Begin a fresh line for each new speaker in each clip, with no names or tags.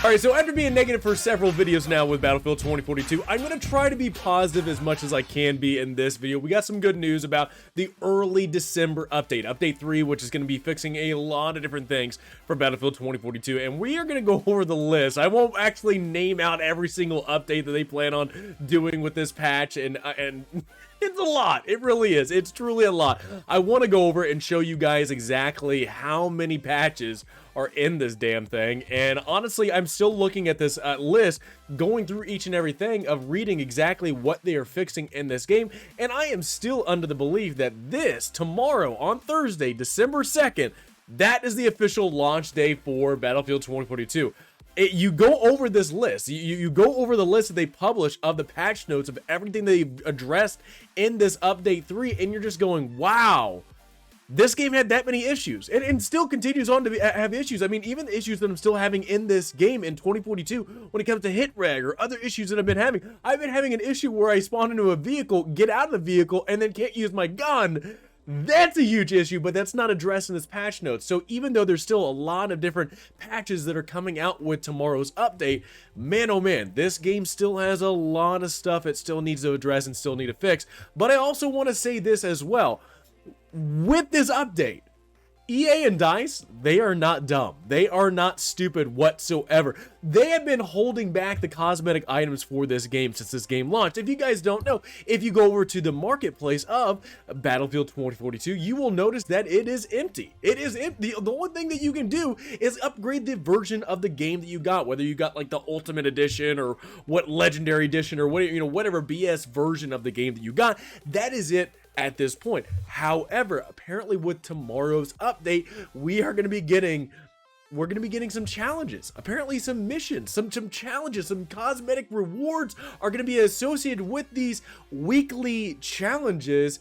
Alright, so after being negative for several videos now with Battlefield 2042, I'm going to try to be positive as much as I can be in this video. We got some good news about the early December update, Update 3, which is going to be fixing a lot of different things for Battlefield 2042, and we are going to go over the list. I won't actually name out every single update that they plan on doing with this patch, and it's a lot. It really is. It's truly a lot. I want to go over and show you guys exactly how many patches are in this damn thing, and honestly, I'm still looking at this list, going through each and everything of reading exactly what they are fixing in this game, and I am still under the belief that this, tomorrow, on Thursday, December 2nd, that is the official launch day for Battlefield 2042. You go over this list, you go over the list that they publish of the patch notes of everything they've addressed in this Update 3, and you're just going, wow. This game had that many issues, and still continues on to have issues. I mean, even the issues that I'm still having in this game in 2042 when it comes to hit reg or other issues that I've been having. I've been having an issue where I spawn into a vehicle, get out of the vehicle, and then can't use my gun. That's a huge issue, but that's not addressed in this patch notes. So even though there's still a lot of different patches that are coming out with tomorrow's update, man oh man, this game still has a lot of stuff it still needs to address and still need to fix. But I also want to say this as well. With this update, EA and DICE, they are not dumb. They are not stupid whatsoever. They have been holding back the cosmetic items for this game since this game launched. If you guys don't know, if you go over to the marketplace of Battlefield 2042, you will notice that it is empty. It is empty. The only thing that you can do is upgrade the version of the game that you got, whether you got like the Ultimate Edition or what Legendary Edition or what, whatever BS version of the game that you got. That is it at this point. However, apparently with tomorrow's update, we're going to be getting some challenges, apparently some missions, some challenges, some cosmetic rewards are going to be associated with these weekly challenges.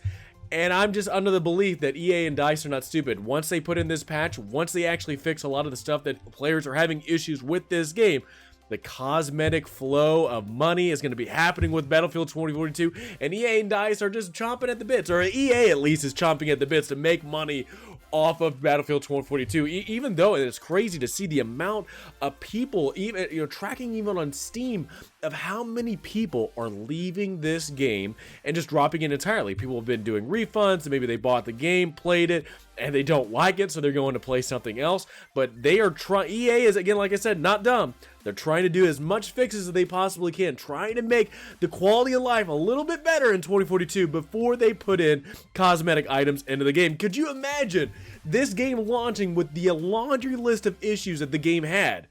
And I'm just under the belief that EA and DICE are not stupid. Once they put in this patch, once they actually fix a lot of the stuff that players are having issues with this game, the cosmetic flow of money is going to be happening with Battlefield 2042, and EA and DICE are just chomping at the bits, or EA at least is chomping at the bits to make money off of Battlefield 2042. Even though it's crazy to see the amount of people, even tracking even on Steam, of how many people are leaving this game and just dropping it entirely. People have been doing refunds, maybe they bought the game, played it, and they don't like it, so they're going to play something else. But they are trying. EA is, again, like I said, not dumb. They're trying to do as much fixes as they possibly can, trying to make the quality of life a little bit better in 2042 before they put in cosmetic items into the game. Could you imagine this game launching with the laundry list of issues that the game had?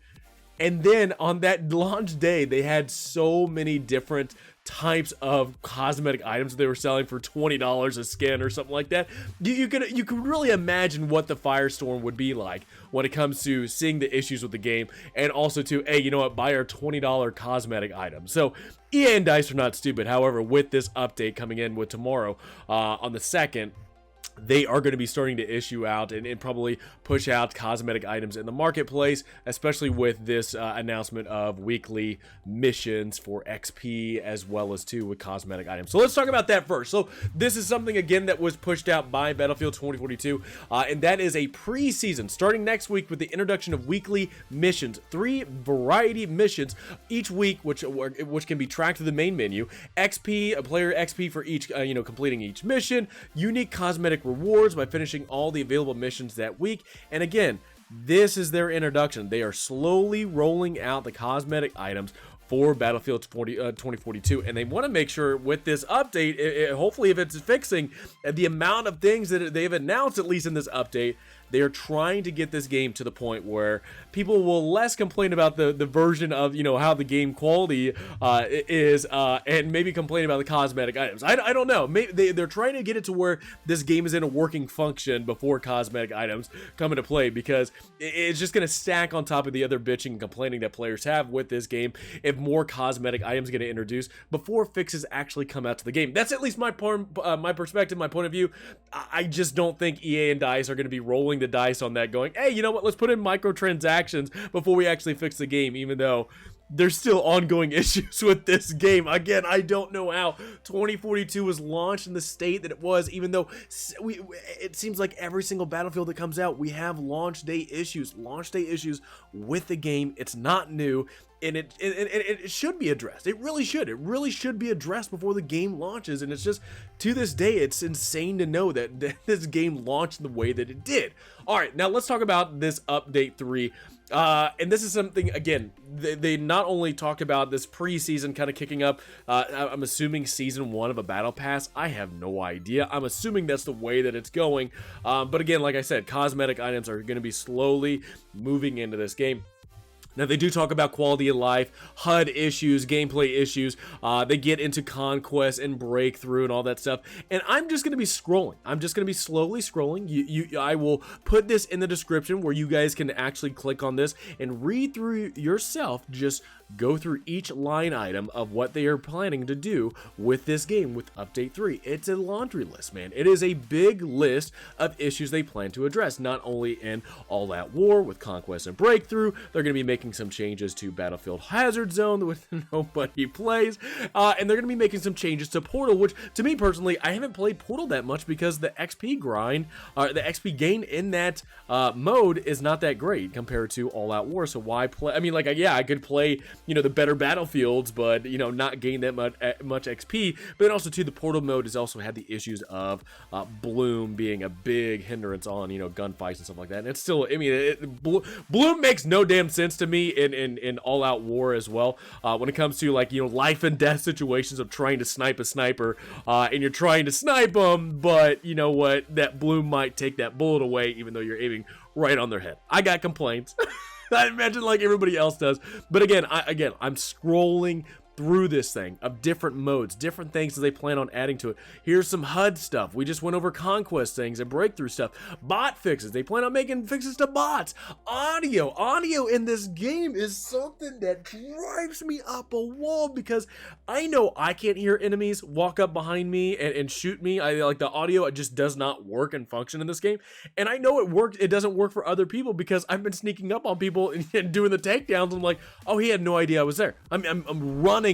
And then on that launch day, they had so many different types of cosmetic items they were selling for $20 a skin or something like that. You could really imagine what the firestorm would be like when it comes to seeing the issues with the game, and also to, hey, you know what, buy our $20 cosmetic item. So EA and DICE are not stupid. However, with this update coming in with tomorrow on the 2nd, they are going to be starting to issue out and probably push out cosmetic items in the marketplace, especially with this announcement of weekly missions for XP as well as with cosmetic items. So let's talk about that first. So this is something, again, that was pushed out by Battlefield 2042, and that is a pre-season starting next week with the introduction of weekly missions, 3 variety missions each week, which can be tracked to the main menu. XP, a player XP for each, completing each mission, unique cosmetic rewards by finishing all the available missions that week. And again, this is their introduction. They are slowly rolling out the cosmetic items for Battlefield 2042, and they want to make sure with this update, hopefully if it's fixing the amount of things that they've announced, at least in this update, they are trying to get this game to the point where people will less complain about the version of, how the game quality is, and maybe complain about the cosmetic items. I don't know. Maybe they're trying to get it to where this game is in a working function before cosmetic items come into play, because it's just going to stack on top of the other bitching and complaining that players have with this game if more cosmetic items get introduced before fixes actually come out to the game. That's at least my perspective, my point of view. I just don't think EA and DICE are going to be rolling the dice on that, going, hey, you know what, let's put in microtransactions before we actually fix the game, even though there's still ongoing issues with this game. Again, I don't know how 2042 was launched in the state that it was, even though it seems like every single Battlefield that comes out, we have launch day issues with the game. It's not new. And it should be addressed. It really should. It really should be addressed before the game launches. And it's just, to this day, it's insane to know that this game launched the way that it did. All right, now let's talk about this update 3. And this is something, again, they not only talked about this preseason kind of kicking up, I'm assuming season 1 of a battle pass. I have no idea. I'm assuming that's the way that it's going. But again, like I said, cosmetic items are going to be slowly moving into this game. Now, they do talk about quality of life, HUD issues, gameplay issues. They get into conquest and breakthrough and all that stuff. And I'm just going to be scrolling. I'm just going to be slowly scrolling. I will put this in the description where you guys can actually click on this and read through yourself. Just go through each line item of what they are planning to do with this game with Update 3. It's a laundry list, man. It is a big list of issues they plan to address, not only in All Out War with Conquest and Breakthrough. They're going to be making some changes to Battlefield Hazard Zone with nobody plays, and they're going to be making some changes to Portal, which, to me personally, I haven't played Portal that much because the XP grind, the XP gain in that mode is not that great compared to All Out War, so why play? I mean, like, yeah, I could play, you know, the better Battlefields, but, you know, not gain that much XP. But then also, too, the Portal mode has also had the issues of Bloom being a big hindrance on, you know, gunfights and stuff like that. And it's still, I mean, Bloom makes no damn sense to me in All Out War as well. When it comes to, like, you know, life and death situations of trying to snipe a sniper, and you're trying to snipe them, but you know what? That Bloom might take that bullet away, even though you're aiming right on their head. I got complaints. I imagine like everybody else does. But again, I'm scrolling through this thing of different modes, different things that they plan on adding to it. Here's some HUD stuff. We just went over conquest things and breakthrough stuff. Bot fixes. They plan on making fixes to bots. Audio in this game is something that drives me up a wall because I know I can't hear enemies walk up behind me and shoot me. Like the audio, it just does not work and function in this game. And I know it doesn't work for other people because I've been sneaking up on people and doing the takedowns. I'm like, oh, he had no idea I was there. I'm running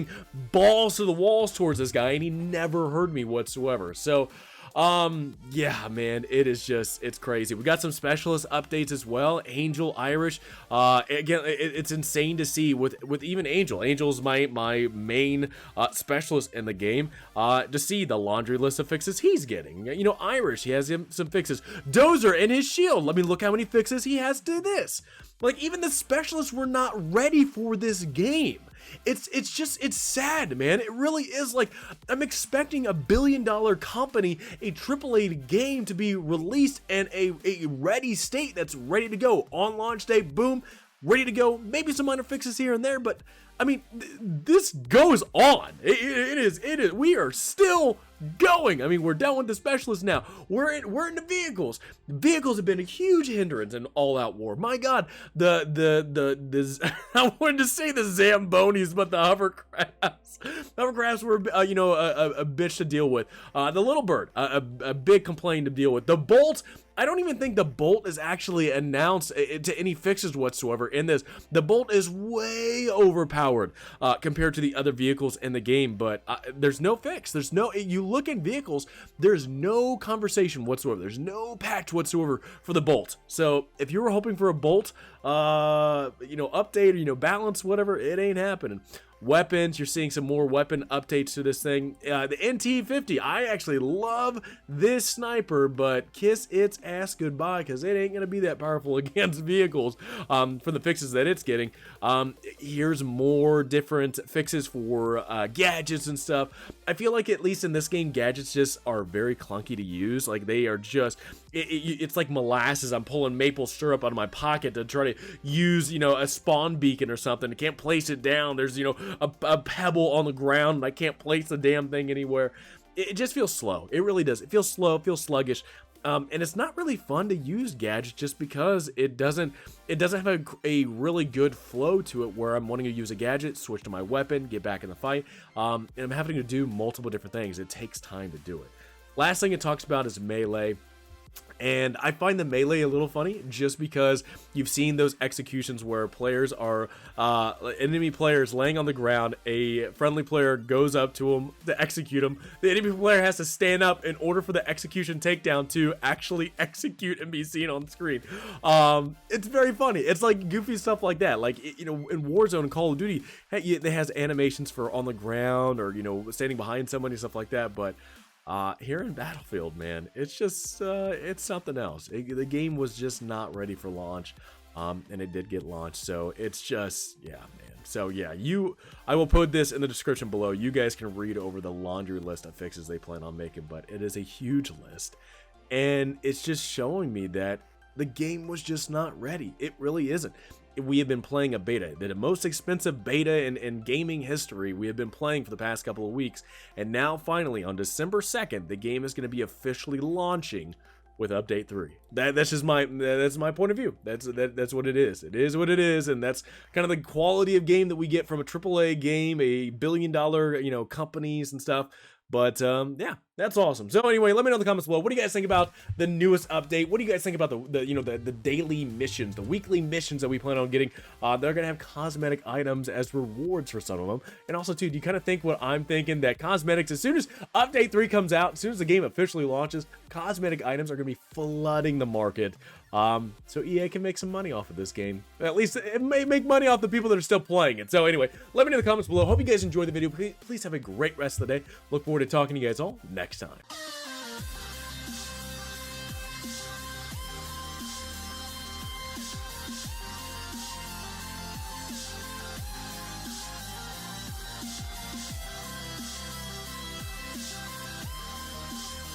balls to the walls towards this guy and he never heard me whatsoever. So yeah, man, it's crazy. We got some specialist updates as well. Angel, Irish, again, it's insane to see with even Angel's my main specialist in the game, to see the laundry list of fixes he's getting. You know, Irish, he has some fixes. Dozer and his shield, let me look how many fixes he has to this. Like, even the specialists were not ready for this game. It's sad, man. It really is. Like, I'm expecting a billion-dollar company, a AAA game to be released in a ready state that's ready to go. On launch day, boom, ready to go. Maybe some minor fixes here and there, but I mean, this goes on. It is. We are still going. I mean, we're done with the specialists now. We're in the vehicles. Vehicles have been a huge hindrance in All Out War. My God, the I wanted to say the Zambonis, but the hovercrafts. Hovercrafts were, you know, a bitch to deal with. The Little Bird, a big complaint to deal with. The Bolt, I don't even think the Bolt is actually announced to any fixes whatsoever in this. The Bolt is way overpowered compared to the other vehicles in the game, but there's no fix. There's no, you look at vehicles, there's no conversation whatsoever. There's no patch whatsoever for the Bolt. So if you were hoping for a Bolt, you know, update or, you know, balance, whatever, it ain't happening. Weapons, you're seeing some more weapon updates to this thing. The NT50, I actually love this sniper, but kiss its ass goodbye because it ain't gonna be that powerful against vehicles for the fixes that it's getting. Here's more different fixes for gadgets and stuff. I feel like at least in this game, gadgets just are very clunky to use. Like, they are just, it's like molasses. I'm pulling maple syrup out of my pocket to try to use, you know, a spawn beacon or something. I can't place it down. There's, you know, a pebble on the ground and I can't place the damn thing anywhere. It just feels slow. It really does. It feels slow, it feels sluggish. And it's not really fun to use gadgets just because it doesn't have a really good flow to it where I'm wanting to use a gadget, switch to my weapon, get back in the fight, and I'm having to do multiple different things. It takes time to do it. Last thing it talks about is melee. And I find the melee a little funny just because you've seen those executions where players are, enemy players laying on the ground, a friendly player goes up to them to execute them. The enemy player has to stand up in order for the execution takedown to actually execute and be seen on screen. It's very funny. It's like goofy stuff like that. Like, you know, in Warzone and Call of Duty, it has animations for on the ground or, you know, standing behind somebody, stuff like that. But here in Battlefield, man, it's just, it's something else. The game was just not ready for launch, and it did get launched, so it's just, yeah, man. So yeah, I will put this in the description below. You guys can read over the laundry list of fixes they plan on making, but it is a huge list, and it's just showing me that the game was just not ready. It really isn't. We have been playing a beta, the most expensive beta in gaming history we have been playing for the past couple of weeks, and now finally on December 2nd, the game is going to be officially launching with update 3. That's just my point of view. That's what it is. It is what it is, and that's kind of the quality of game that we get from a AAA game, a billion-dollar, you know, companies and stuff. But yeah, that's awesome. So anyway, let me know in the comments below. What do you guys think about the newest update? What do you guys think about the you know, the daily missions, the weekly missions that we plan on getting? They're gonna have cosmetic items as rewards for some of them. And also too, do you kind of think what I'm thinking, that cosmetics, as soon as update 3 comes out, as soon as the game officially launches, cosmetic items are gonna be flooding the market. So EA can make some money off of this game. At least it may make money off the people that are still playing it. So anyway, let me know in the comments below. Hope you guys enjoyed the video. Please have a great rest of the day. Look forward to talking to you guys all next time.